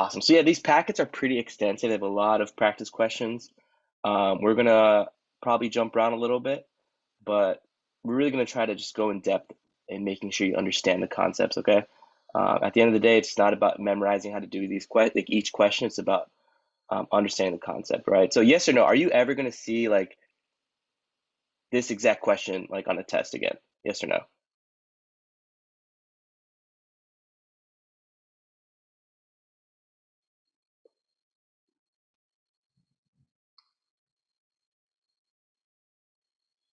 Awesome. So yeah, these packets are pretty extensive. They have a lot of practice questions. We're gonna probably jump around a little bit, but we're really gonna try to just go in depth in making sure you understand the concepts, okay? At the end of the day, it's not about memorizing how to do these like each question. It's about understanding the concept, right? So yes or no, are you ever gonna see like this exact question like on a test again? Yes or no?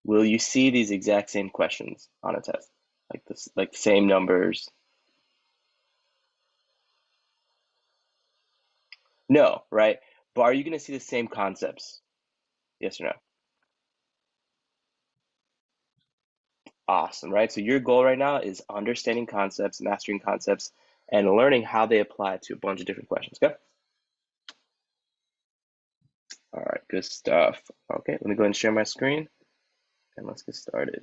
Will you see these exact same questions on a test? Like this, like the same numbers? No, right? But are you gonna see the same concepts? Yes or no? Awesome, right? So your goal right now is understanding concepts, mastering concepts, and learning how they apply to a bunch of different questions, okay? All right, good stuff. Okay, let me go ahead and share my screen and let's get started.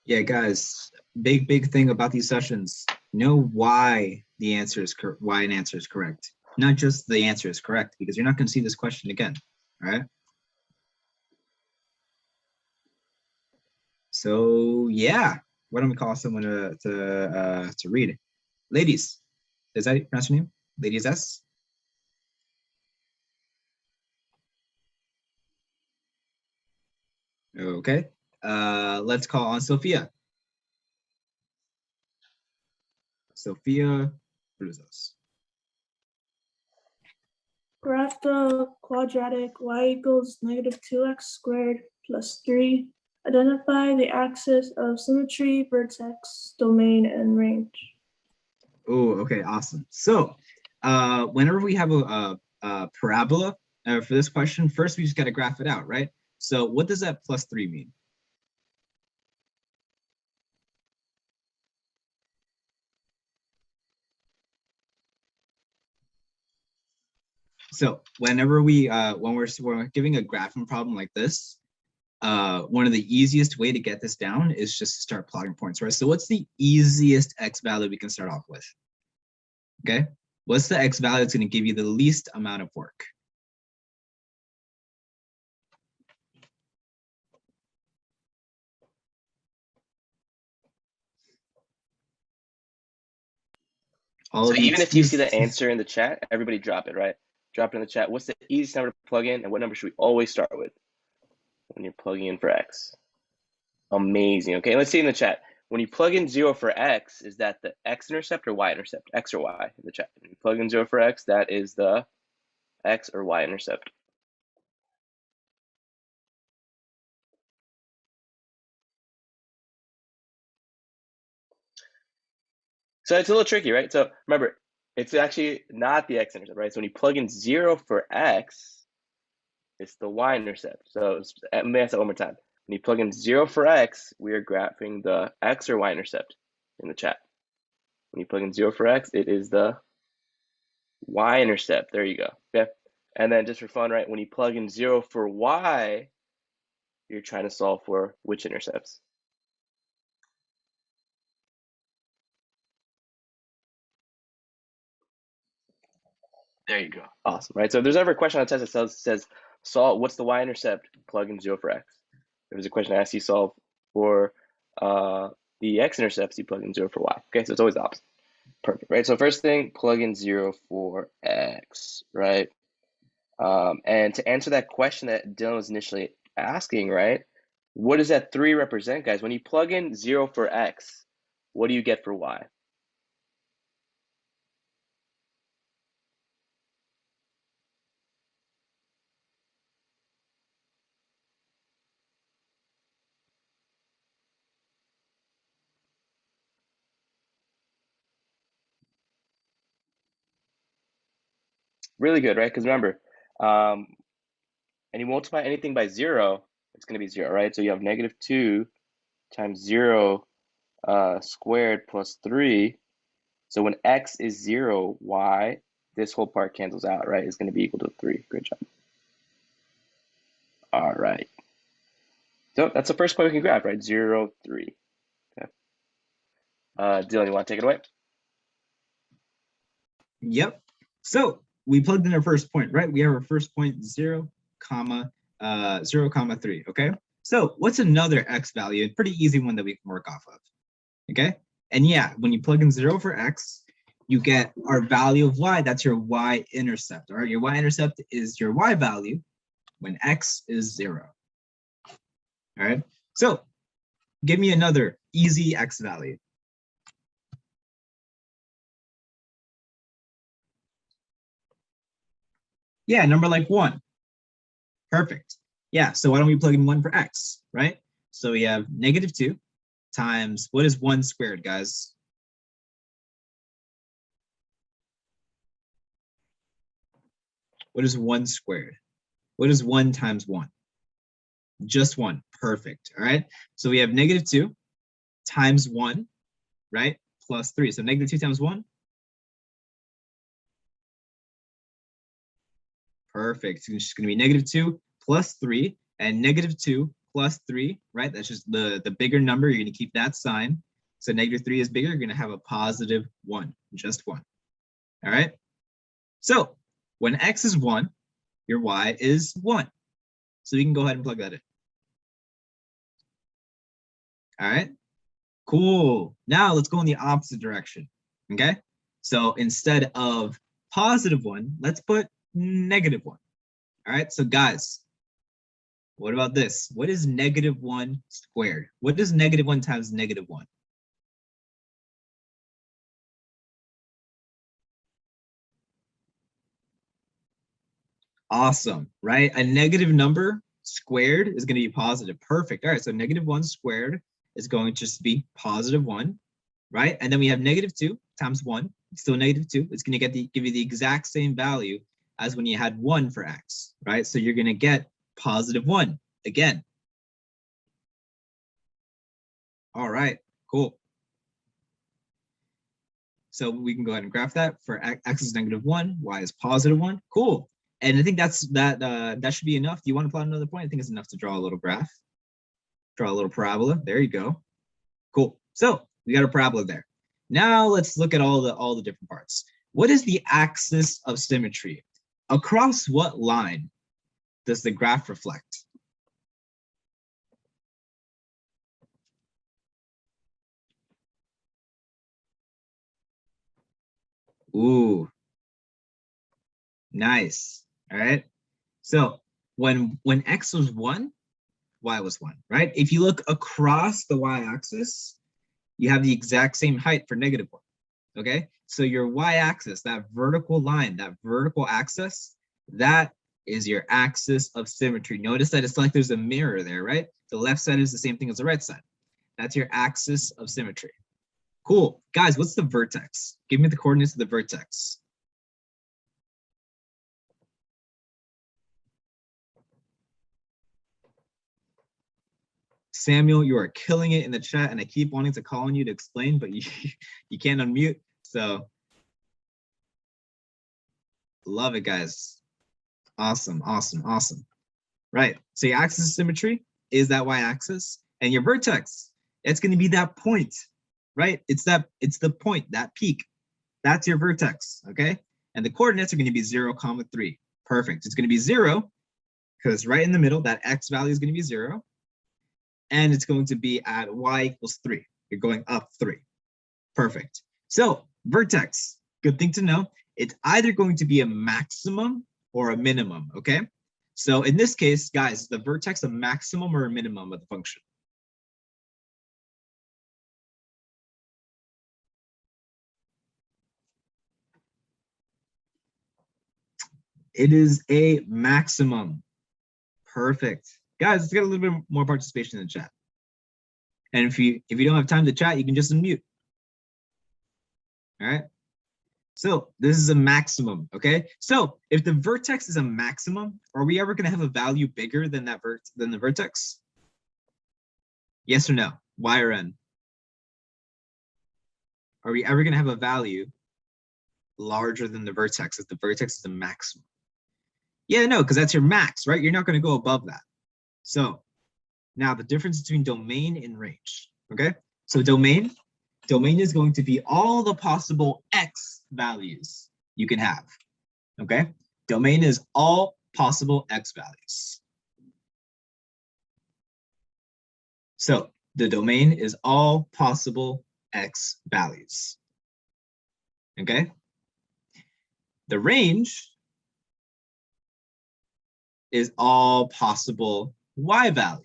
Yeah, guys, big thing about these sessions. Know why the answer is why an answer is correct. Not just the answer is correct, because you're not going to see this question again, all right? So yeah, why don't we call someone to read? Ladies, is that pronounce your name? Ladies S? Okay. Let's call on Sophia. Sophia Bruzos. Graph the quadratic y equals negative 2x squared plus 3. Identify the axis of symmetry, vertex, domain, and range. Oh, okay, awesome. So whenever we have a parabola for this question, first we just got to graph it out, right? So what does that plus 3 mean? So whenever when we're giving a graphing problem like this, one of the easiest way to get this down is just to start plotting points, right? So what's the easiest x value we can start off with? Okay, what's the x value that's going to give you the least amount of work? So even if you see the answer in the chat, everybody drop it, right? Drop it in the chat. What's the easiest number to plug in, and what number should we always start with when you're plugging in for x? Amazing. Okay, let's see in the chat. When you plug in 0 for x, is that the x-intercept or y-intercept? X or y in the chat. When you plug in 0 for x, that is the x or y-intercept. So it's a little tricky, right? So remember, it's actually not the x-intercept, right? So when you plug in 0 for x, it's the y-intercept. So let me ask that one more time. When you plug in 0 for x, we are graphing the x or y-intercept in the chat. When you plug in 0 for x, it is the y-intercept. There you go. Okay. And then just for fun, right? When you plug in 0 for y, you're trying to solve for which intercepts? There you go. Awesome, right? So if there's ever a question on the test that says solve what's the y-intercept, plug in 0 for x. If there's a question that asks you solve for the x-intercepts, you plug in 0 for y. Okay, so it's always the opposite. Perfect, right? So first thing, plug in 0 for x, right? And to answer that question that Dylan was initially asking, right? What does that 3 represent, guys? When you plug in 0 for x, what do you get for y? Really good, right? Because remember, and you multiply anything by 0, it's going to be 0, right? So you have negative 2 times 0 squared plus 3. So when x is 0, y, this whole part cancels out, right? It's going to be equal to 3. Great job. All right. So that's the first point we can graph, right? 0, 3. Okay. Dylan, you want to take it away? Yep. So we plugged in our first point, right? We have our first point 0, 0, 3, okay? So what's another x value? A pretty easy one that we can work off of, okay? And yeah, when you plug in 0 for x, you get our value of y. That's your y-intercept, all right? Your y-intercept is your y value when x is 0, all right? So give me another easy x value. Yeah, number like 1. Perfect. Yeah, so why don't we plug in 1 for x, right? So we have -2 times, what is 1 squared, guys? What is 1 squared? What is 1 times 1? Just 1. Perfect. All right. So we have -2 times 1, right? Plus 3. So -2 times 1. Perfect. So it's just going to be -2 plus 3, and -2 plus 3, right? That's just the bigger number. You're going to keep that sign. So -3 is bigger. You're going to have a positive 1, just 1. All right. So when x is 1, your y is 1. So we can go ahead and plug that in. All right. Cool. Now let's go in the opposite direction. Okay. So instead of +1, let's put -1. All right. So guys, what about this? What is -1 squared? What is -1 times -1? Awesome, right? A negative number squared is going to be positive. Perfect. All right. So -1 squared is going to just be +1, right? And then we have -2 times 1, still -2. It's going to give you the exact same value as when you had 1 for x, right? So you're going to get +1 again. All right, cool. So we can go ahead and graph that. For x is -1, y is +1. Cool. And I think that should be enough. Do you want to plot another point? I think it's enough to draw a little graph. Draw a little parabola. There you go. Cool. So we got a parabola there. Now let's look at all the different parts. What is the axis of symmetry? Across what line does the graph reflect? Ooh, nice. All right. So when x was 1, y was 1, right? If you look across the y-axis, you have the exact same height for -1. Okay, so your y-axis, that vertical line, that vertical axis, that is your axis of symmetry. Notice that it's like there's a mirror there, right? The left side is the same thing as the right side. That's your axis of symmetry. Cool. Guys, what's the vertex? Give me the coordinates of the vertex. Samuel, you are killing it in the chat, and I keep wanting to call on you to explain, but you can't unmute. So love it, guys. Awesome, awesome, awesome. Right. So your axis of symmetry is that y-axis, and your vertex, it's going to be that point, right? It's the point, that peak. That's your vertex, okay? And the coordinates are going to be 0, 3. Perfect. It's going to be 0 because right in the middle, that x value is going to be 0. And it's going to be at y = 3. You're going up 3. Perfect. So vertex, good thing to know. It's either going to be a maximum or a minimum, okay? So in this case, guys, is the vertex a maximum or a minimum of the function? It is a maximum. Perfect. Guys, let's get a little bit more participation in the chat. And if you don't have time to chat, you can just unmute. All right. So this is a maximum, okay? So if the vertex is a maximum, are we ever going to have a value bigger than the vertex? Yes or no? Y or N? Are we ever going to have a value larger than the vertex if the vertex is a maximum? Yeah, no, because that's your max, right? You're not going to go above that. So now the difference between domain and range, okay? So domain is going to be all the possible x values you can have. Okay, domain is all possible x values. So the domain is all possible x values. Okay, the range is all possible y values.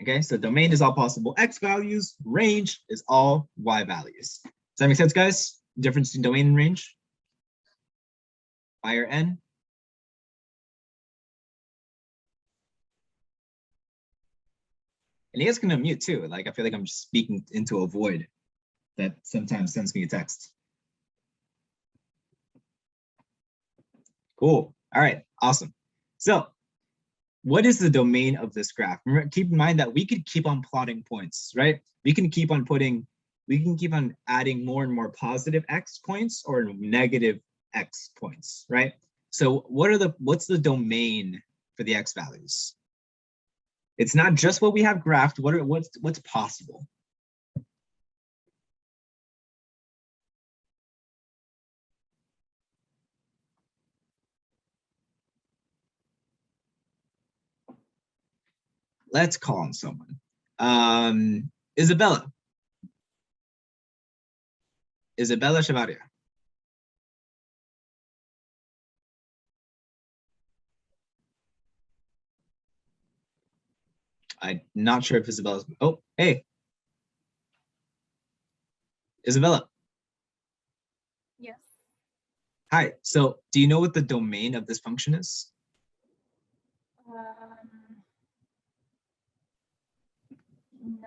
Okay, so domain is all possible x values, range is all y values. Does that make sense, guys? Difference in domain and range? Y or n? And you guys can unmute too. Like, I feel like I'm just speaking into a void that sometimes sends me a text. Cool. All right, awesome. So what is the domain of this graph? Remember, keep in mind that we could keep on plotting points, right? We can keep on adding more and more positive x points or negative x points, right? So what's the domain for the x values? It's not just what we have graphed. What's possible? Let's call on someone. Isabella. Isabella Chavaria. I'm not sure if Isabella's. Oh, hey. Isabella. Yes. Hi. So do you know what the domain of this function is?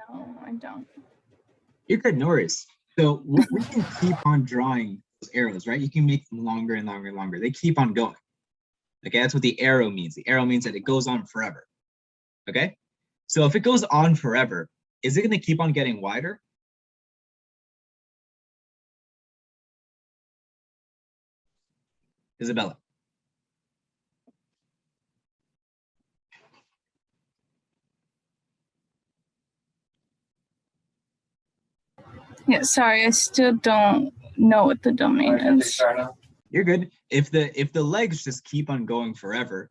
No, I don't. You're good, no worries. So we can keep on drawing those arrows, right? You can make them longer and longer and longer. They keep on going. Okay, that's what the arrow means. The arrow means that it goes on forever. Okay, so if it goes on forever, is it going to keep on getting wider? Isabella. Yeah, sorry, I still don't know what the domain is. You're good. If the legs just keep on going forever,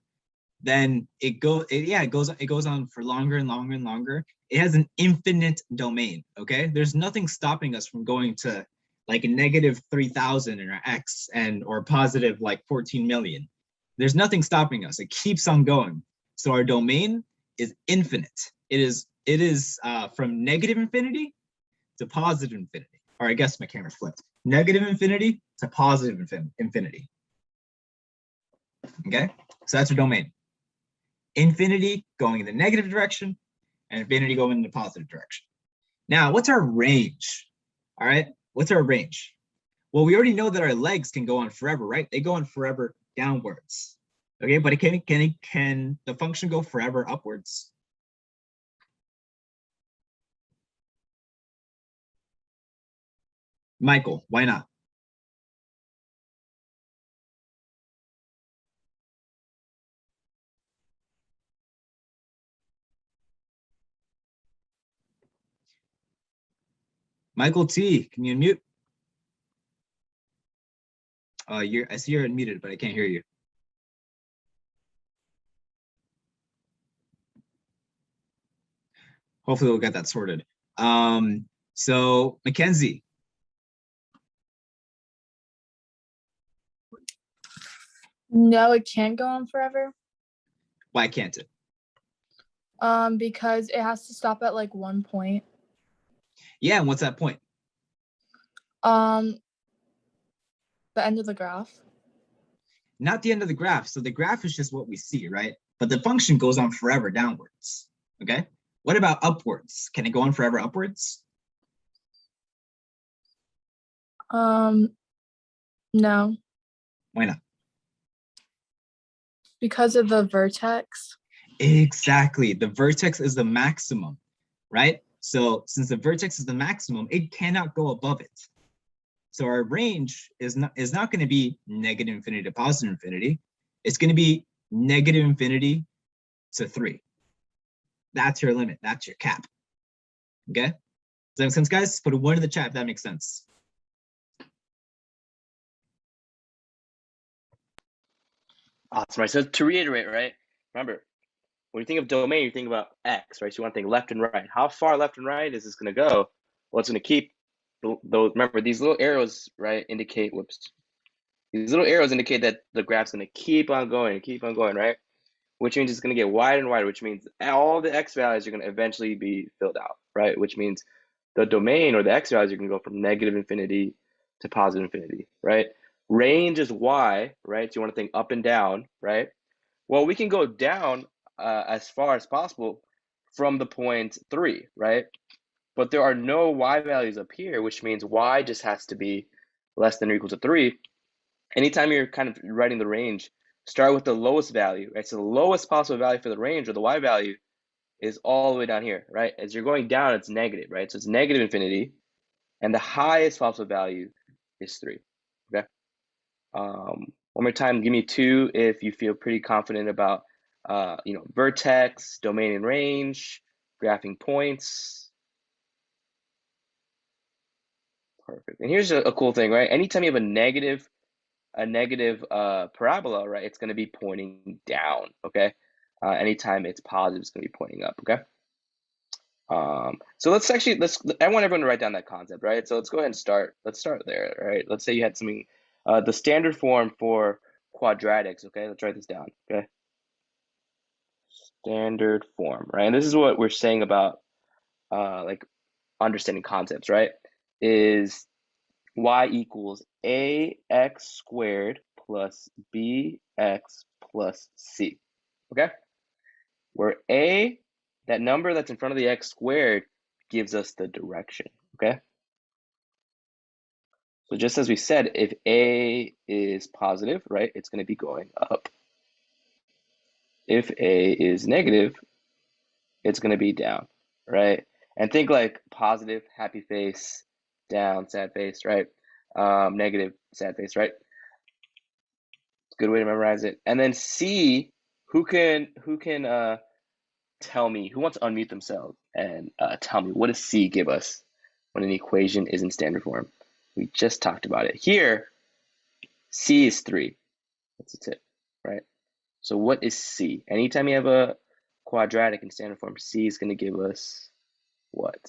then it goes on for longer and longer and longer. It has an infinite domain. Okay, there's nothing stopping us from going to like a negative 3,000 in our x or positive like 14 million. There's nothing stopping us. It keeps on going. So our domain is infinite. It is from negative infinity to positive infinity. Or I guess my camera's flipped. Negative infinity to positive infinity. Okay, so that's our domain. Infinity going in the negative direction and infinity going in the positive direction. Now, what's our range? All right, what's our range? Well, we already know that our legs can go on forever, right? They go on forever downwards. Okay, but can the function go forever upwards? Michael, why not? Michael T, can you unmute? I see you're unmuted, but I can't hear you. Hopefully we'll get that sorted. So Mackenzie. No, it can't go on forever. Why can't it? Because it has to stop at like one point. Yeah, and what's that point? The end of the graph. Not the end of the graph. So the graph is just what we see, right? But the function goes on forever downwards. Okay. What about upwards? Can it go on forever upwards? No. Why not? Because of the vertex. Exactly. The vertex is the maximum, right? So since the vertex is the maximum, it cannot go above it. So our range is not going to be negative infinity to positive infinity. It's going to be negative infinity to 3. That's your limit. That's your cap. Okay? Does that make sense, guys? Put a 1 in the chat if that makes sense. Awesome, right? So to reiterate, right? Remember, when you think of domain, you think about X, right? So you want to think left and right. How far left and right is this going to go? Well, it's going to keep those. Remember, these little arrows, right, indicate, whoops. These little arrows indicate that the graph's going to keep on going, right? Which means it's going to get wider and wider, which means all the X values are going to eventually be filled out, right? Which means the domain or the X values are going to go from negative infinity to positive infinity, right? Range is Y, right? So you want to think up and down, right? Well, we can go down as far as possible from the point 3, right? But there are no Y values up here, which means Y just has to be less than or equal to 3. Anytime you're kind of writing the range, start with the lowest value, right? So the lowest possible value for the range or the Y value is all the way down here, right? As you're going down, it's negative, right? So it's negative infinity, and the highest possible value is 3, okay? One more time, give me 2 if you feel pretty confident about, vertex, domain and range, graphing points. Perfect. And here's a cool thing, right? Anytime you have a negative parabola, right, it's going to be pointing down, okay? Anytime it's positive, it's going to be pointing up, okay? So I want everyone to write down that concept, right? So let's go ahead and start. Let's start there, right? Let's say you had something, the standard form for quadratics, okay? Let's write this down, okay? Standard form, right? And this is what we're saying about like understanding concepts, right? Is y equals ax squared plus bx plus c, okay? Where a, that number that's in front of the x squared, gives us the direction, okay? So just as we said, if a is positive, right, it's going to be going up. If a is negative, it's going to be down, right? And think like positive, happy face, down, sad face, right? Negative, sad face, right? It's a good way to memorize it. And then C, who can tell me, who wants to unmute themselves and tell me, what does C give us when an equation is in standard form? We just talked about it. Here, C is 3. That's a tip, right? So what is C? Anytime you have a quadratic in standard form, C is going to give us what?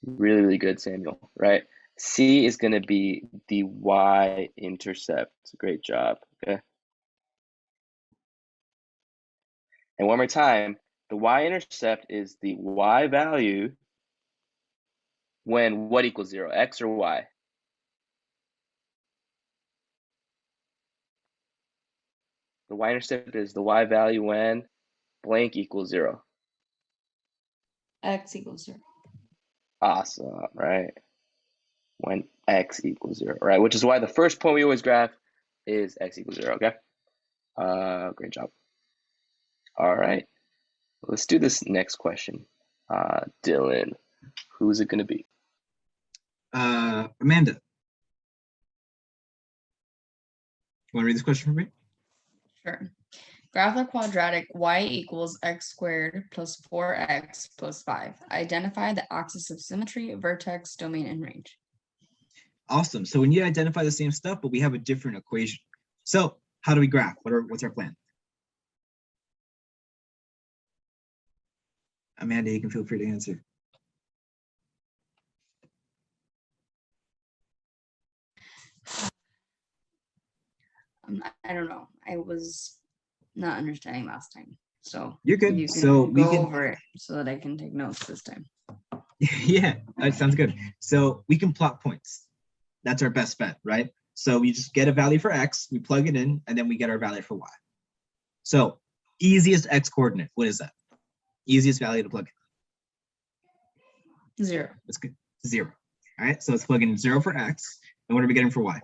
Really, really good, Samuel, right? C is going to be the y-intercept. Great job, okay? And one more time, the y-intercept is the y value when what equals 0, x or y? The y-intercept is the y value when blank equals 0. X equals 0. Awesome, right? When x equals 0, right? Which is why the first point we always graph is x equals 0, okay? Great job. All right, let's do this next question. Dylan, who's it going to be? Amanda. You want to read this question for me? Sure. Graph the quadratic y equals x squared plus 4x plus 5. Identify the axis of symmetry, vertex, domain, and range. Awesome. So we need to identify the same stuff, but we have a different equation. So how do we graph? What's our plan? Amanda, you can feel free to answer. I don't know. I was not understanding last time. So You're good. You can So we go can over it so that I can take notes this time. yeah, that sounds good. So we can plot points. That's our best bet, right? So we just get a value for x, we plug it in, and then we get our value for y. So easiest x coordinate, what is that? Easiest value to plug in. 0. That's good. 0. All right, so let's plug in 0 for x. And what are we getting for y?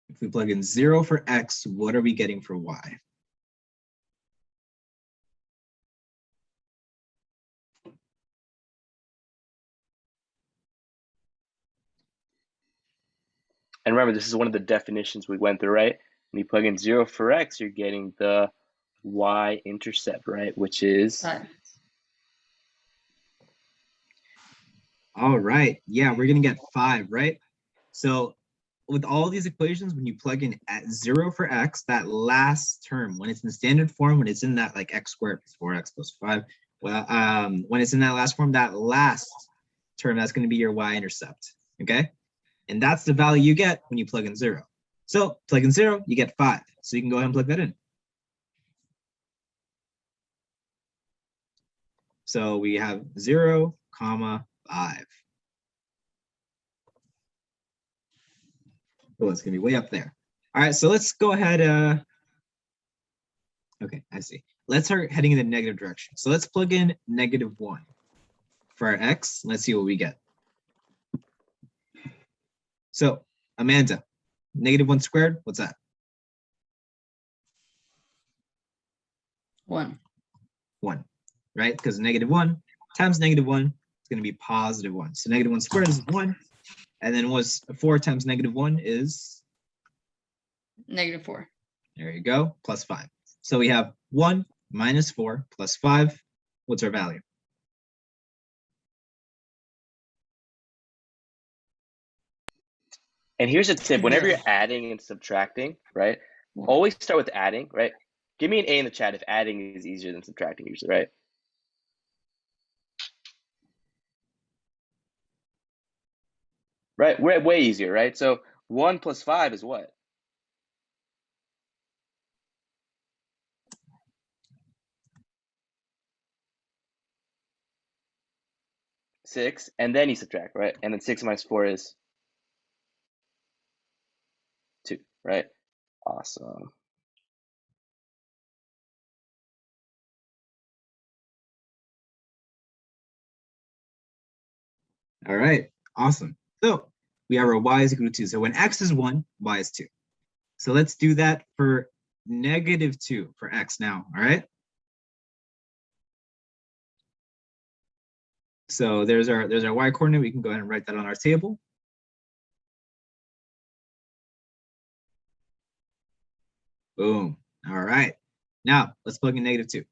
If we plug in 0 for x, what are we getting for y? And remember, this is one of the definitions we went through, right? When you plug in 0 for x, you're getting the y-intercept, right? Which is 5. All right. Yeah, we're gonna get 5, right? So with all these equations, when you plug in at 0 for x, that last term, when it's in standard form, when it's in that like x squared plus 4x plus 5, well, when it's in that last form, that last term, that's going to be your y-intercept, okay? And that's the value you get when you plug in 0. So plug in 0, you get 5. So you can go ahead and plug that in. So we have 0, comma 5. Oh, it's gonna be way up there. All right, so let's go ahead. Okay, I see. Let's start heading in the negative direction. So let's plug in -1 for our x. Let's see what we get. So Amanda, -1 squared, what's that? 1. 1, right? Because -1 times -1 is going to be +1. So -1 squared is 1. And then what's 4 times -1 is? -4. There you go, plus 5. So we have 1 minus 4 plus 5. What's our value? And here's a tip: whenever you're adding and subtracting, right? Always start with adding, right? Give me an A in the chat if adding is easier than subtracting usually, right? Right, we're way easier, right? So 1 plus 5 is what? 6, and then you subtract, right? And then 6 minus 4 is 2, right? Awesome. All right, awesome. So we have our y is equal to 2. So when x is 1, y is 2. So let's do that for -2 for x now, all right? So there's our y coordinate. We can go ahead and write that on our table. Boom. All right. Now let's plug in -2.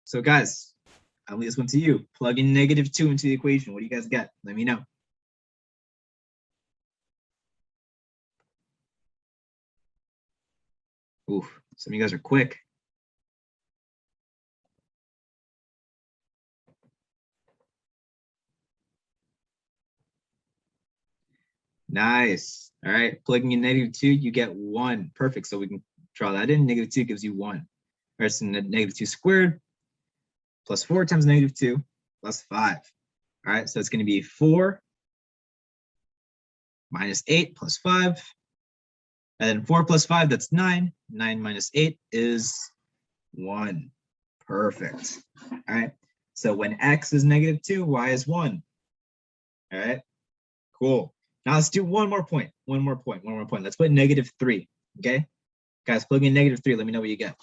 So guys, I'll leave this one to you. Plug in -2 into the equation. What do you guys get? Let me know. Oof, some of you guys are quick. Nice. All right, plugging in -2, you get 1. Perfect. So we can draw that in. -2 gives you 1. All right, so -2 squared plus 4 times -2 plus 5. All right, so it's going to be 4 minus 8 plus 5. And then 4 plus 5, that's 9. 9 minus 8 is 1. Perfect. All right, so when x is -2, y is 1. All right, cool. Now let's do one more point. Let's put -3, okay? Guys, plug in -3. Let me know what you get.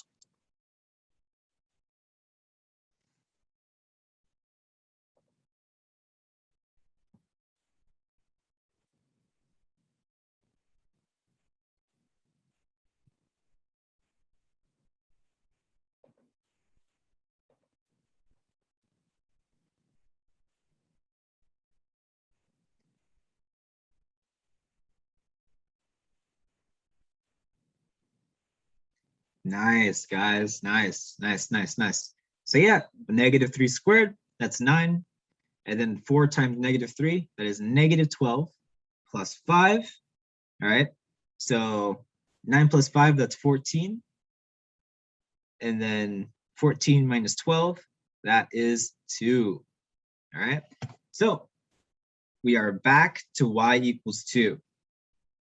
Nice, guys. Nice. So yeah, -3 squared, that's 9. And then 4 times -3, that is -12 plus 5. All right. So 9 plus 5, that's 14. And then 14 minus 12, that is 2. All right. So we are back to y equals 2.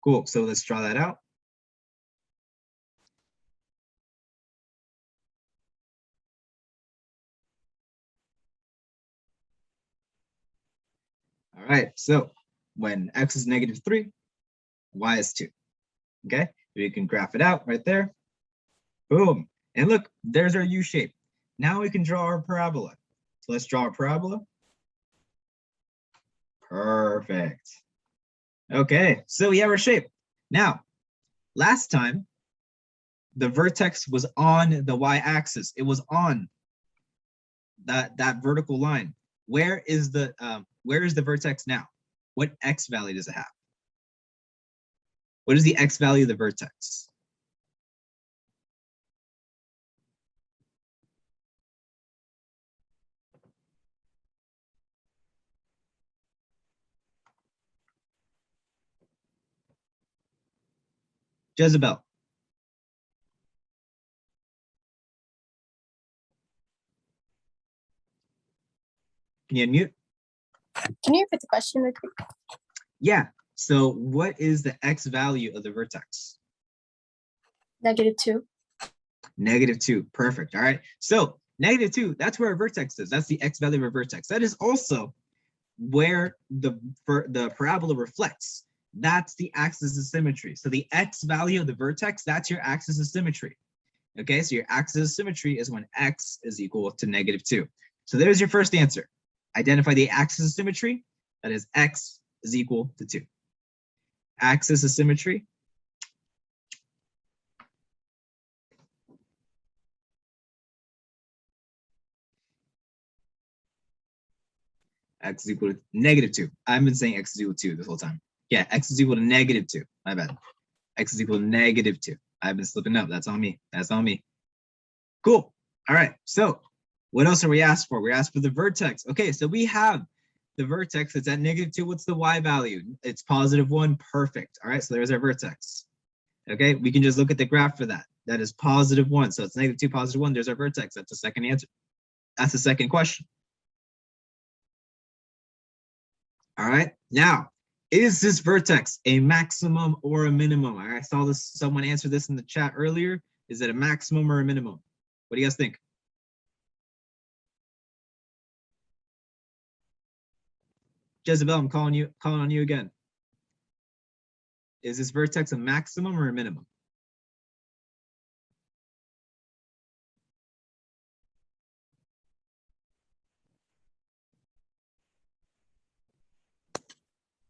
Cool. So let's draw that out. All right, so when x is -3, y is 2, okay? We can graph it out right there. Boom, and look, there's our U shape. Now we can draw our parabola. So let's draw a parabola. Perfect. Okay, so we have our shape. Now, last time, the vertex was on the y-axis. It was on that vertical line, where is the vertex now? What x value does it have? What is the x value of the vertex? Jezebel. Can you unmute? Can you repeat the question real quick? Yeah. So what is the x value of the vertex? -2. -2. Perfect. All right. So -2, that's where a vertex is. That's the x value of a vertex. That is also where the parabola reflects. That's the axis of symmetry. So the x value of the vertex, that's your axis of symmetry. Okay, so your axis of symmetry is when x is equal to -2. So there's your first answer. Identify the axis of symmetry. That is x is equal to 2. Axis of symmetry. X is equal to -2. I've been saying x is equal to 2 this whole time. Yeah, x is equal to -2. My bad. X is equal to -2. I've been slipping up. That's on me. That's on me. Cool. All right. So what else are we asked for? We asked for the vertex. Okay, so we have the vertex. It's at -2. What's the y value? It's +1. Perfect. All right, so there's our vertex. Okay, we can just look at the graph for that. That is +1. So it's -2, +1. There's our vertex. That's the second answer. That's the second question. All right, now, is this vertex a maximum or a minimum? I saw this, someone answer this in the chat earlier. Is it a maximum or a minimum? What do you guys think? Jezebel, I'm calling on you again. Is this vertex a maximum or a minimum?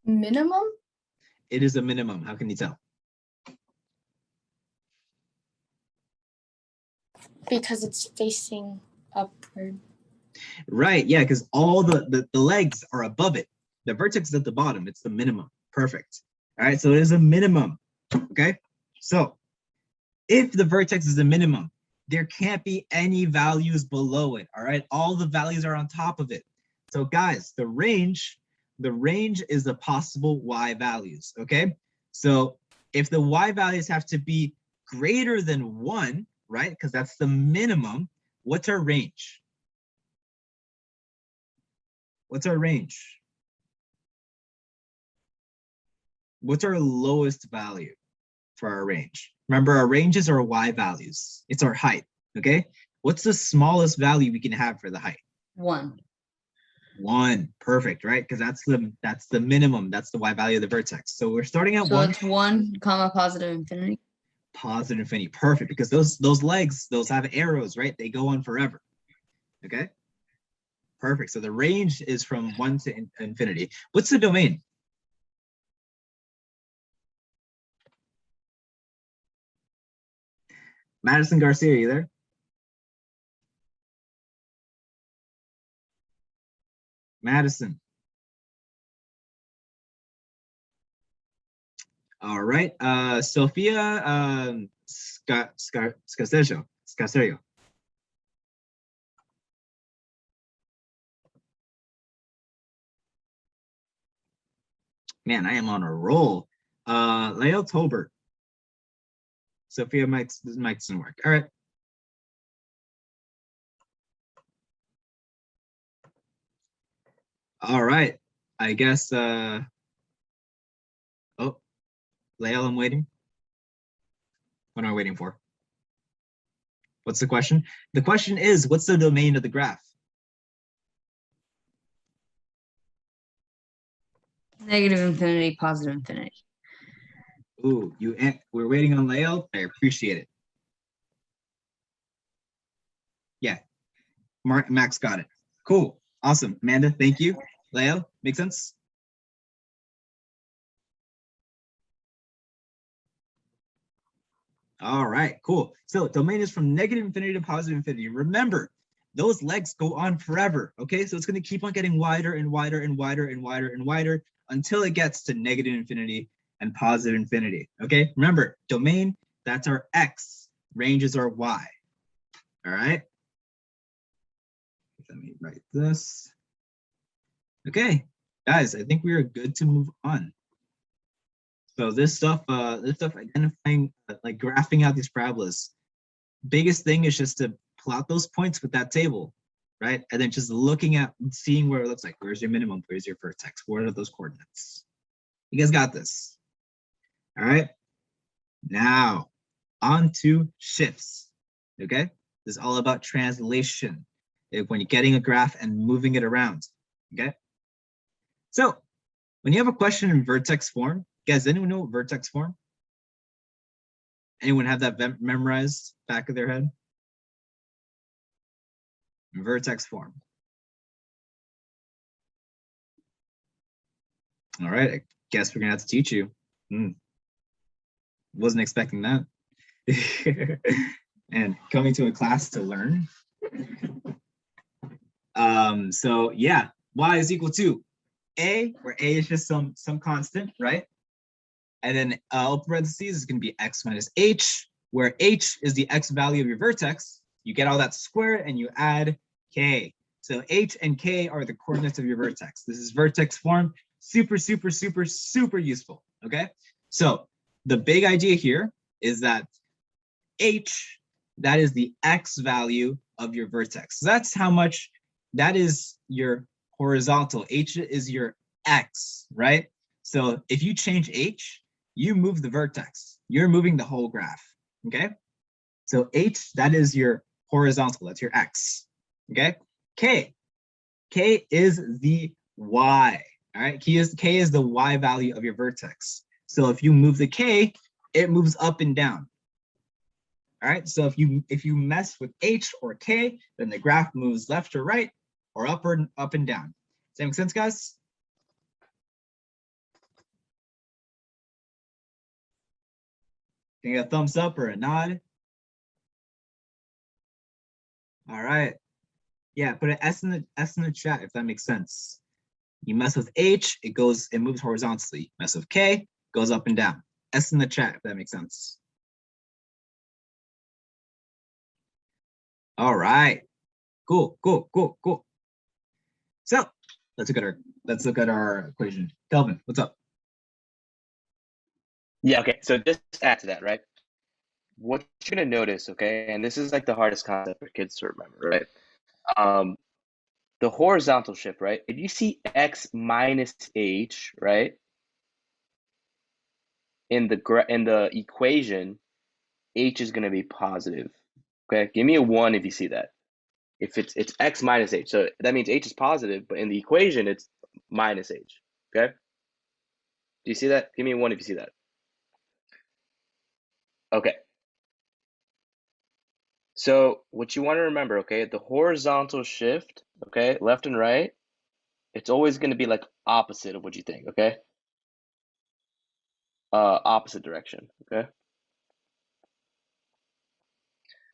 Minimum? It is a minimum. How can you tell? Because it's facing upward. Right, yeah, because all the legs are above it. The vertex is at the bottom. It's the minimum. Perfect. All right, so it is a minimum. Okay, so if the vertex is a minimum, there can't be any values below it. All right, all the values are on top of it. So guys, the range is the possible y values. Okay, so if the y values have to be greater than 1, right, because that's the minimum, what's our range? What's our range? What's our lowest value for our range? Remember, our ranges are y values. It's our height, okay? What's the smallest value we can have for the height? 1. 1, perfect, right? Because that's the minimum. That's the y value of the vertex. So we're starting at So 1. it's 1, positive infinity. Positive infinity, perfect. Because those legs, those have arrows, right? They go on forever, okay? Perfect. So the range is from 1 to infinity. What's the domain? Madison Garcia, you there? Madison. All right. Sophia Scaserio. Man, I am on a roll. Leo Tolbert. Sophia, this mic doesn't work. All right. All right. I guess, oh, Lael, I'm waiting. What am I waiting for? What's the question? The question is, what's the domain of the graph? Negative infinity, positive infinity. Ooh, we're waiting on Lael. I appreciate it. Yeah, Max got it. Cool, awesome. Amanda, thank you. Lael, make sense? All right, cool. So domain is from negative infinity to positive infinity. Remember, those legs go on forever, okay? So it's gonna keep on getting wider and wider and wider and wider and wider until it gets to negative infinity and positive infinity, okay? Remember, domain, that's our X, range is our Y, all right? Let me write this. Okay, guys, I think we are good to move on. So this stuff identifying, like graphing out these parabolas, biggest thing is just to plot those points with that table, right? And then just looking at, seeing where it looks like, where's your minimum, where's your vertex, what are those coordinates? You guys got this, all right? Now, on to shifts, okay? This is all about translation, when you're getting a graph and moving it around, okay? So, when you have a question in vertex form, guys, anyone know vertex form? Anyone have that memorized back of their head? Vertex form. All right, I guess we're gonna have to teach you. Wasn't expecting that. And coming to a class to learn. So yeah, y is equal to a, where a is just some constant, right? And then open parentheses is going to be x minus h, where h is the x value of your vertex. You get all that squared and you add k. So h and k are the coordinates of your vertex. This is vertex form. Super, super, super, super useful. Okay. So the big idea here is that h, that is the x value of your vertex. So that's how much, that is your horizontal. H is your x, right? So if you change h, you move the vertex. You're moving the whole graph, okay? So h, that is your horizontal, that's your x, okay? K is the y, all right? K is the y value of your vertex. So if you move the k, it moves up and down. All right, so if you mess with h or k, then the graph moves left or right, or up and down. Does that make sense, guys? Can you get a thumbs up or a nod? All right. Yeah, put an S in the chat if that makes sense. You mess with H, it moves horizontally. Mess with K, goes up and down. S in the chat if that makes sense. All right. Cool. So let's look at our equation. Kelvin, what's up? Yeah, okay, so just add to that, right? What you're gonna notice, okay, and this is like the hardest concept for kids to remember, right? The horizontal shift, right? If you see x minus h, right, in the equation, h is gonna be positive. Okay, give me a 1 if you see that. If it's x minus h, so that means h is positive, but in the equation it's minus h. Okay, do you see that? Give me a 1 if you see that. Okay. So what you want to remember, okay, the horizontal shift, okay, left and right, it's always going to be like opposite of what you think, okay? Opposite direction, okay?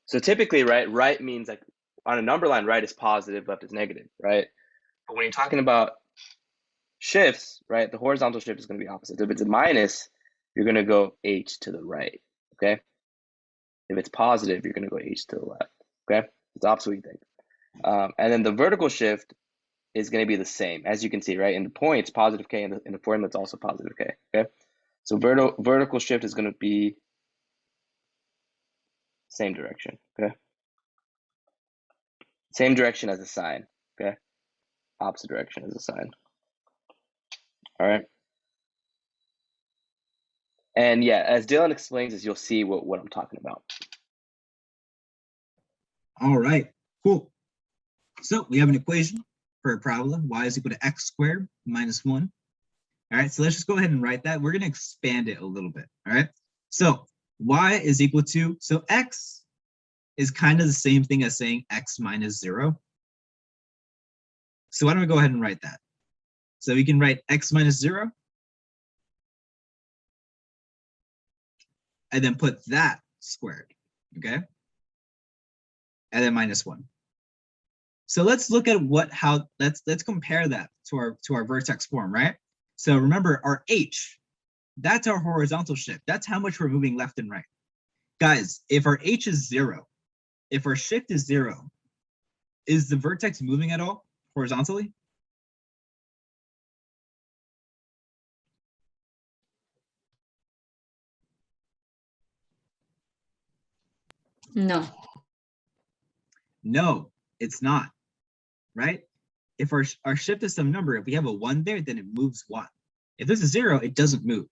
So typically, right means like on a number line, right is positive, left is negative, right? But when you're talking about shifts, right, the horizontal shift is going to be opposite. If it's a minus, you're going to go h to the right, okay? If it's positive, you're going to go h to the left, okay? It's opposite what you think. And then the vertical shift is going to be the same, as you can see, right? In the points, positive k, in the formula, it's also positive k, okay? So vertical shift is going to be same direction, okay? Same direction as the sign, okay? Opposite direction as the sign, all right? And yeah, as Dylan explains this, you'll see what I'm talking about. All right, cool. So we have an equation for a parabola, y is equal to x squared minus 1. All right, so let's just go ahead and write that. We're going to expand it a little bit, all right? So y is equal to, so x is kind of the same thing as saying x minus 0. So why don't we go ahead and write that? So we can write x minus 0, and then put that squared, okay? And then minus 1. So let's look at let's compare that to our vertex form, right? So remember our H, that's our horizontal shift. That's how much we're moving left and right. Guys, if our H is 0, if our shift is 0, is the vertex moving at all horizontally? No. No, it's not, right? If our shift is some number, if we have a 1 there, then it moves 1. If there's a 0, it doesn't move,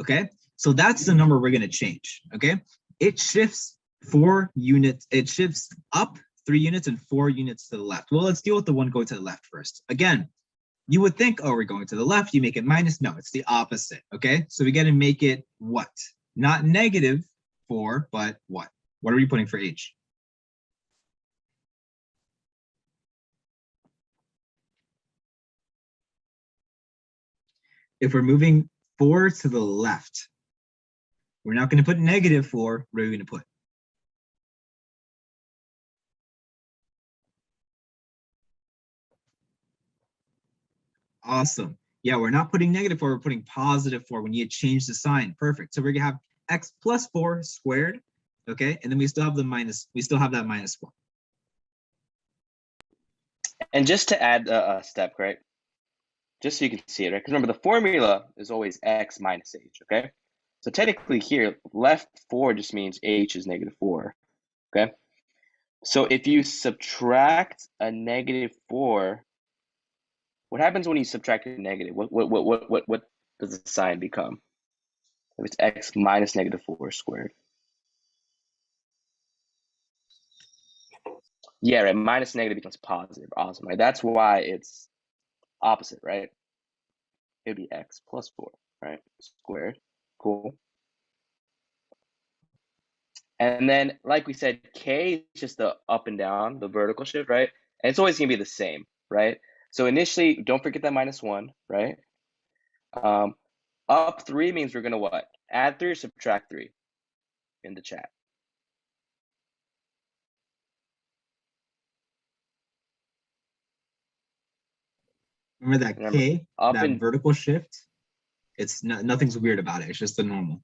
okay? So that's the number we're gonna change, okay? It shifts 4 units, it shifts up 3 units and 4 units to the left. Well, let's deal with the one going to the left first. Again, you would think, oh, we're going to the left, you make it minus. No, it's the opposite, okay? So we gotta make it what? Not -4, but what? What are we putting for H? If we're moving 4 to the left, we're not going to put -4. What are we going to put? Awesome. Yeah, we're not putting -4, we're putting +4 when you change the sign. Perfect. So we're going to have x plus 4 squared, okay? And then we still have that -1. And just to add a step, right? Just so you can see it, right? Because remember, the formula is always x minus h, okay? So technically here, left 4 just means h is -4, okay? So if you subtract a -4, what happens when you subtract a negative? What does the sign become? If it's x minus -4 squared. Yeah, right, minus negative becomes positive, awesome, right? That's why it's opposite, right? It'd be x plus 4, right? Squared, cool. And then, like we said, k is just the up and down, the vertical shift, right? And it's always gonna be the same, right? So initially, don't forget that -1, right? Up 3 means we're gonna what? Add 3 or subtract 3 in the chat. Remember that Remember, K, up that and vertical shift? It's nothing's weird about it. It's just the normal.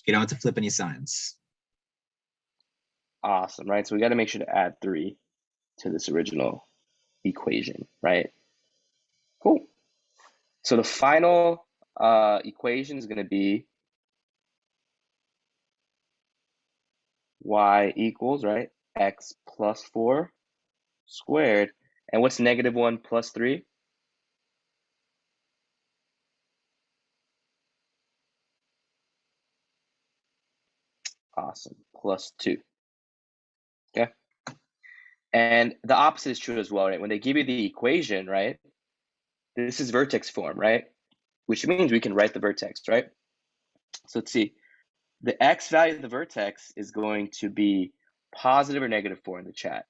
You don't have to flip any signs. awesome, right? So we got to make sure to add 3 to this original equation, right? Cool. So the final equation is going to be y equals, right, x plus 4 squared. And what's -1 plus 3? Awesome, plus 2. Okay. And the opposite is true as well, right? When they give you the equation, right, this is vertex form, right? Which means we can write the vertex, right? So let's see. The x value of the vertex is going to be positive or -4 in the chat.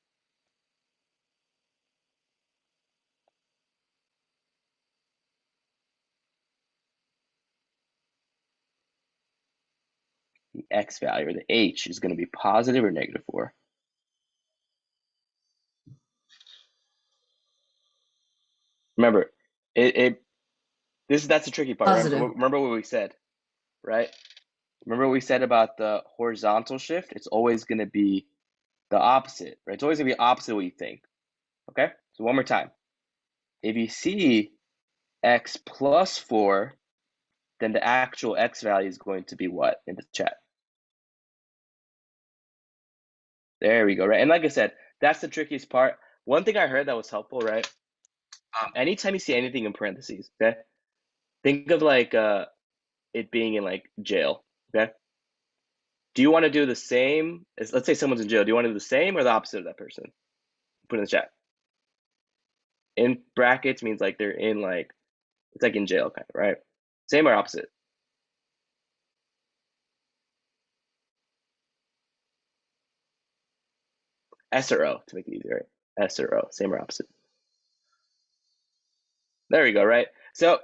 The x value, or the h, is going to be positive or -4. Remember, that's the tricky part. Positive. Remember what we said, right? Remember what we said about the horizontal shift? It's always going to be the opposite, right? It's always going to be opposite of what you think. Okay? So one more time. If you see x plus 4, then the actual x value is going to be what in the chat? There we go, right? And like I said, that's the trickiest part. One thing I heard that was helpful, right? Anytime you see anything in parentheses, okay? Think of like it being in like jail, okay? Do you want to do the same? Let's say someone's in jail. Do you want to do the same or the opposite of that person? Put in the chat. In brackets means like they're in like, it's like in jail kind of, right? Same or opposite? S or O to make it easier, right? S or O, same or opposite. There we go, right? So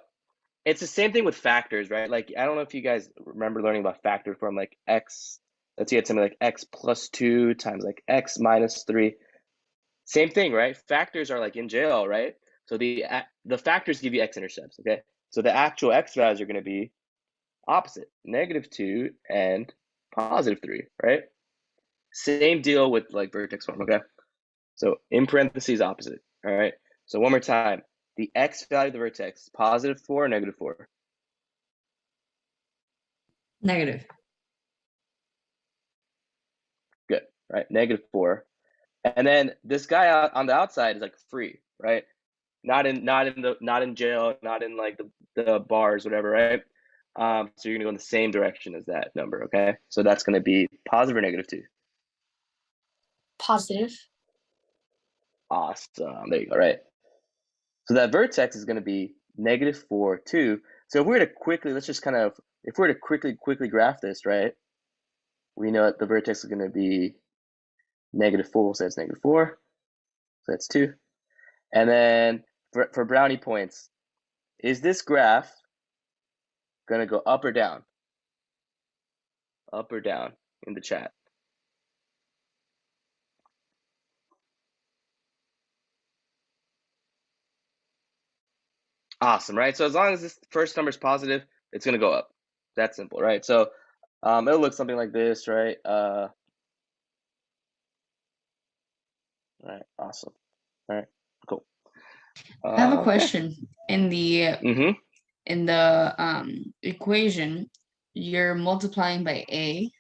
it's the same thing with factors, right? Like, I don't know if you guys remember learning about factor form, like x, let's say it's something like x plus 2 times like x minus 3. Same thing, right? Factors are like in jail, right? So the factors give you x-intercepts, okay? So the actual x values are going to be opposite, -2 and +3, right? Same deal with like vertex form, okay? So in parentheses, opposite, all right? So one more time, the x value of the vertex, +4 or -4? Negative. Good, right? -4. And then this guy out on the outside is like free, right? Not in jail, not in like the bars, whatever, right? So you're gonna go in the same direction as that number, okay? So that's gonna be positive or -2. Positive. Awesome. There you go, right? So that vertex is gonna be -4, 2. So if we were to quickly, let's just kind of, if we were to quickly graph this, right? We know that the vertex is gonna be -4, so that's -4. So that's 2. And then for brownie points, is this graph gonna go up or down? Up or down in the chat? Awesome, right? So as long as this first number is positive, it's gonna go up. That's simple, right? So it'll look something like this, right? Right, awesome. All right, cool. I have a Okay. question. In the Mm-hmm. equation, you're multiplying by a.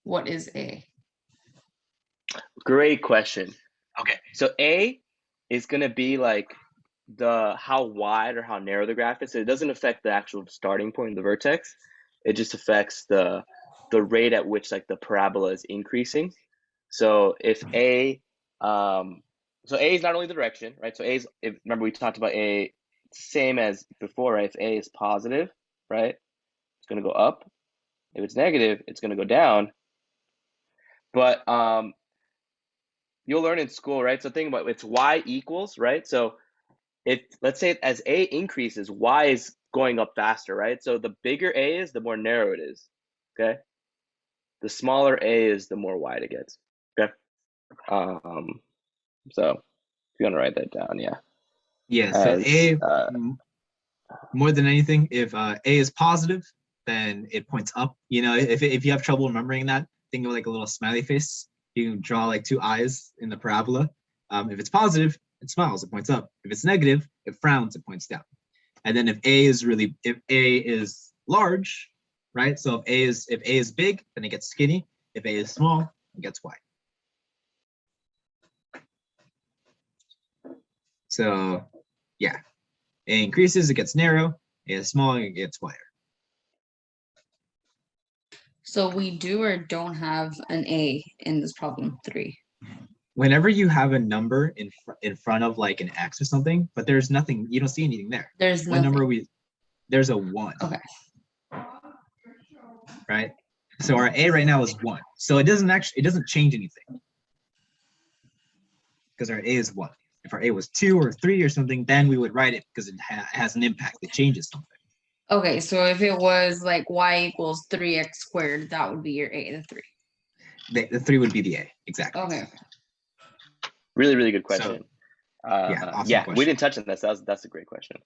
What is a? Great question. Okay, so A is gonna be like how wide or how narrow the graph is. So it doesn't affect the actual starting point of the vertex. It just affects the rate at which like the parabola is increasing. So if A, so A is not only the direction, right? So A is, remember we talked about A, same as before, right? If A is positive, right, it's gonna go up. If it's negative, it's gonna go down. But you'll learn in school, right? So think about it, it's y equals, right? So if let's say as A increases, y is going up faster, right? So the bigger A is, the more narrow it is. Okay. The smaller A is, the more wide it gets. Okay. So if you want to write that down, yeah. Yeah, so more than anything, if A is positive, then it points up. You know, if you have trouble remembering that, think of like a little smiley face. You can draw like two eyes in the parabola. If it's positive, it smiles, it points up. If it's negative, it frowns, it points down. And then if A is large, right? So if A is big, then it gets skinny. If A is small, it gets wide. So yeah, A increases, it gets narrow. A is small, it gets wider. So we do or don't have an a in this problem 3. Whenever you have a number in front of like an X or something, but there's nothing, you don't see anything there. There's What nothing. number there's a 1. Okay. Right? So our A right now is 1. So it doesn't change anything. Because our A is 1. If our A was 2 or 3 or something, then we would write it because it has an impact. It changes something. Okay, so if it was like y equals 3x squared, that would be your a, the 3. The 3 would be the A, exactly. Okay. Really, really good question. So, awesome question. We didn't touch on this. That's a great question.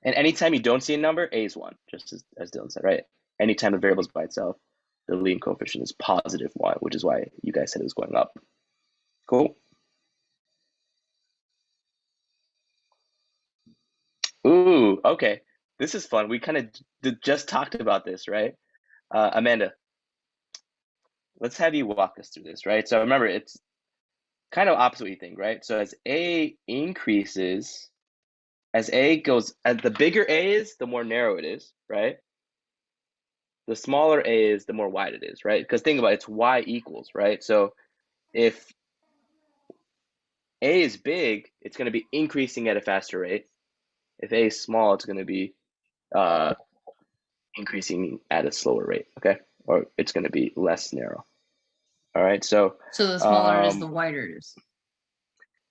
And anytime you don't see a number, A is 1, just as Dylan said, right? Anytime the variable is by itself, the leading coefficient is +1, which is why you guys said it was going up. Cool. Ooh, okay. This is fun. We kind of just talked about this, right? Amanda, let's have you walk us through this, right? So remember, it's kind of opposite what you think, right? So as A increases, as the bigger A is, the more narrow it is, right? The smaller A is, the more wide it is, right? Because think about it, it's y equals, right? So if A is big, it's going to be increasing at a faster rate. If A is small, it's going to be increasing at a slower rate, okay? Or it's going to be less narrow. All right, so the smaller it is, the wider it is.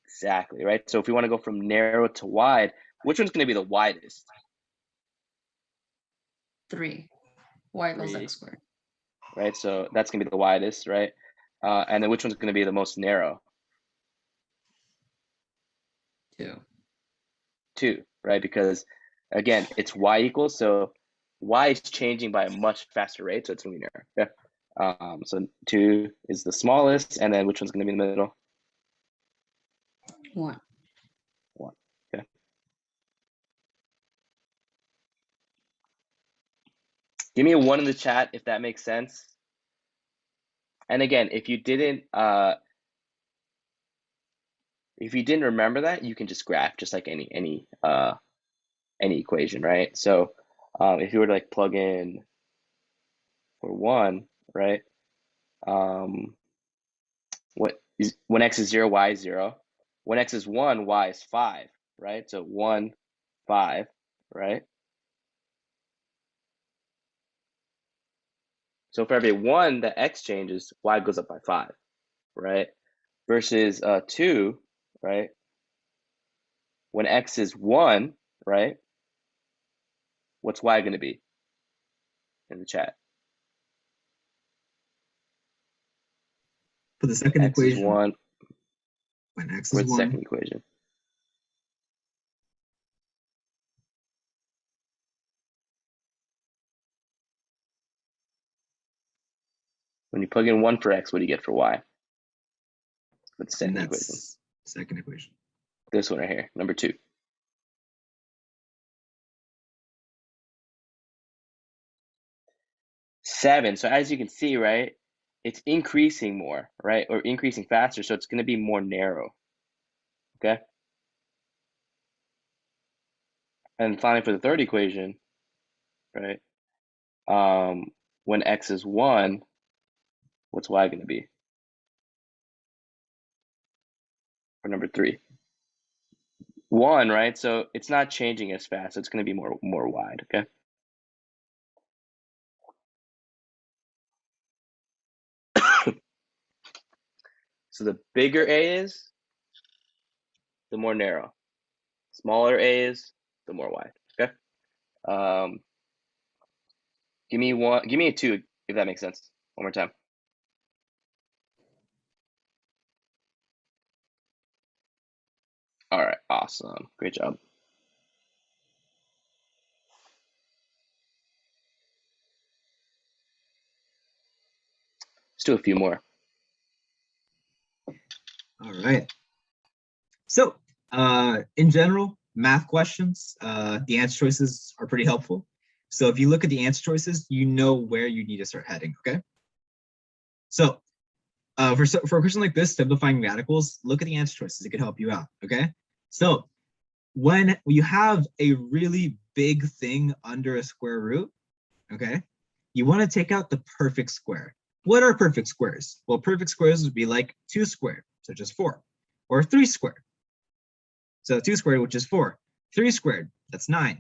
Exactly, right? So if we want to go from narrow to wide, which one's going to be the widest? 3. Y equals 3. x squared. Right, so that's going to be the widest, right? And then which one's going to be the most narrow? 2. 2, right? Because again, it's y equals, so y is changing by a much faster rate, so it's going to be narrow. Okay. So 2 is the smallest, and then which one's going to be in the middle? 1. 1. Okay. Give me a 1 in the chat if that makes sense. And again, if you didn't remember that, you can just graph just like any equation, right? So if you were to like plug in for 1, right? When x is 0, y is 0. When x is 1, y is 5, right? So 1, 5, right? So for every 1 that x changes, y goes up by 5, right? Versus 2, right? When x is 1, right? What's y going to be in the chat? For the second X equation, is 1. when x For is the 1, second equation. When you plug in 1 for x, what do you get for y? For the and second that's equation. second equation. This one right here, number 2. 7. So as you can see, right, it's increasing more, right, or increasing faster, so it's going to be more narrow. Okay. And finally, for the third equation, right, when x is 1, what's y going to be? For number 3. 1, right? So it's not changing as fast. So it's going to be more wide. Okay. So the bigger a is, the more narrow. Smaller a is, the more wide. Okay. Give me a 2 if that makes sense. One more time. All right, awesome. Great job. Let's do a few more. All right. So in general, math questions, the answer choices are pretty helpful. So if you look at the answer choices, you know where you need to start heading, okay? So for a question like this, simplifying radicals, look at the answer choices. It could help you out, okay? So when you have a really big thing under a square root, okay, you want to take out the perfect square. What are perfect squares? Well, perfect squares would be like 2 squared, such as 4, or 3 squared. So 2 squared, which is 4. 3 squared, that's 9.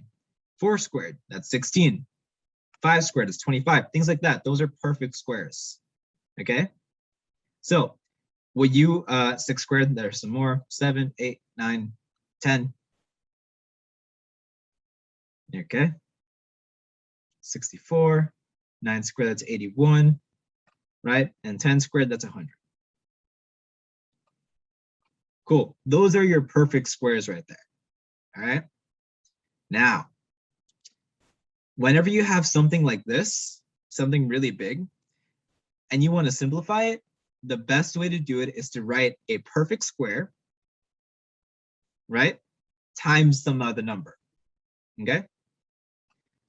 4 squared, that's 16. 5 squared is 25. Things like that. Those are perfect squares. Okay? So what you 6 squared, there's some more. 7, 8, 9, 10. Okay. 64. 9 squared, that's 81. Right? And 10 squared, that's 100. Cool. Those are your perfect squares right there. All right. Now, whenever you have something like this, something really big, and you want to simplify it, the best way to do it is to write a perfect square, right, times some other number. Okay.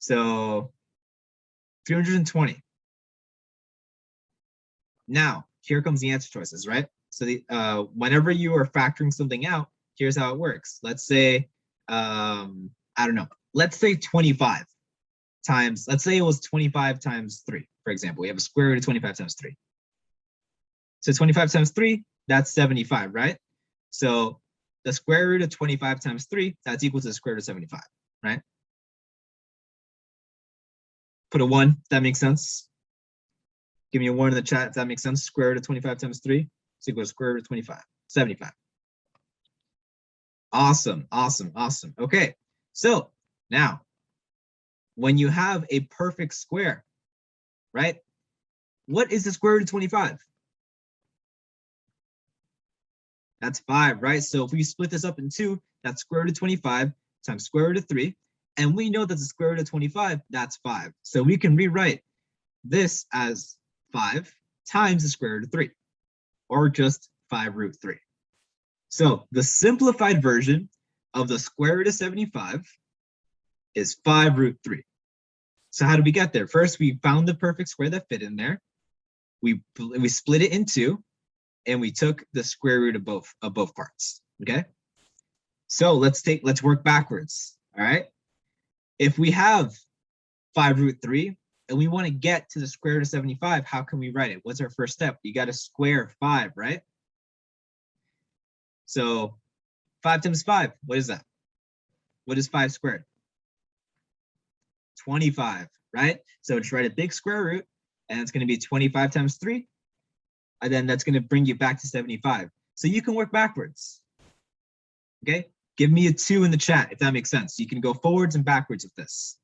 So 320. Now, here comes the answer choices, right? So whenever you are factoring something out, here's how it works. Let's say, I don't know, let's say 25 times, let's say it was 25 times 3, for example. We have a square root of 25 times 3. So 25 times 3, that's 75, right? So the square root of 25 times 3, that's equal to the square root of 75, right? Put a 1, if that makes sense. Give me a 1 in the chat if that makes sense. Square root of 25 times 3 is equal to square root of 25, 75. Awesome, awesome, awesome. Okay, so now, when you have a perfect square, right? What is the square root of 25? That's 5, right? So if we split this up in 2, that's square root of 25 times square root of 3. And we know that the square root of 25, that's 5. So we can rewrite this as 5 times the square root of 3, or just 5 root 3. So the simplified version of the square root of 75 is 5 root 3. So how did we get there? First, we found the perfect square that fit in there. We split it in 2, and we took the square root of both parts. Okay. So let's work backwards. All right. If we have 5 root 3 and we want to get to the square root of 75, how can we write it? What's our first step? You got to square 5, right? So 5 times 5, what is that? What is 5 squared? 25, right? So just write a big square root, and it's going to be 25 times 3. And then that's going to bring you back to 75. So you can work backwards. Okay? Give me a 2 in the chat if that makes sense. You can go forwards and backwards with this.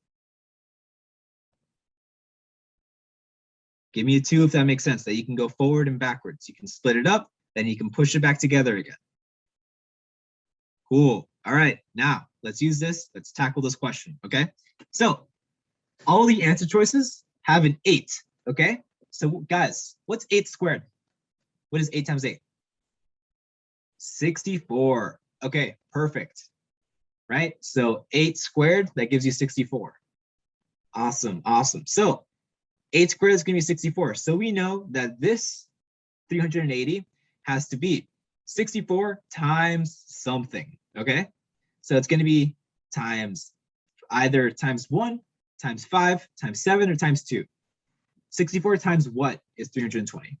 Give me a 2 if that makes sense, that you can go forward and backwards. You can split it up, then you can push it back together again. Cool. All right, now let's use this. Let's tackle this question, okay? So all the answer choices have an 8, okay? So guys, what's 8 squared? What is 8 times 8? 64. Okay, perfect. Right? So 8 squared, that gives you 64. Awesome, awesome. So 8 squared is going to be 64. So we know that this 380 has to be 64 times something, okay? So it's going to be times either times 1, times 5, times 7, or times 2. 64 times what is 320?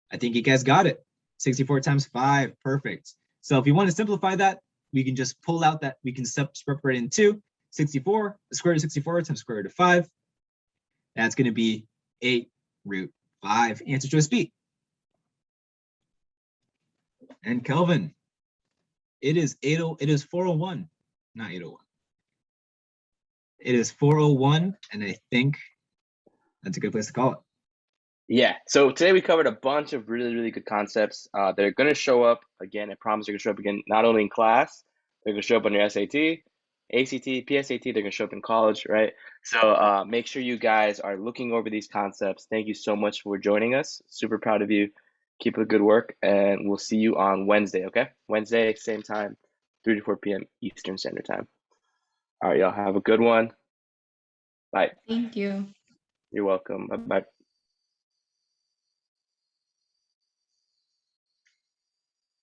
I think you guys got it. 64 times 5, perfect. So if you want to simplify that, we can just pull out that, we can separate in 2. 64, the square root of 64 times square root of 5. That's going to be 8 root 5. Answer choice B. And Kelvin, it is 401, not 801. It is 401, and I think that's a good place to call it. Yeah, so today we covered a bunch of really, really good concepts. They're going to show up again. I promise they're going to show up again, not only in class, they're going to show up on your SAT, ACT, PSAT, they're going to show up in college, right? So make sure you guys are looking over these concepts. Thank you so much for joining us. Super proud of you. Keep up the good work, and we'll see you on Wednesday, okay? Wednesday, same time, 3 to 4 p.m. Eastern Standard Time. All right, y'all, have a good one. Bye. Thank you. You're welcome. Bye-bye.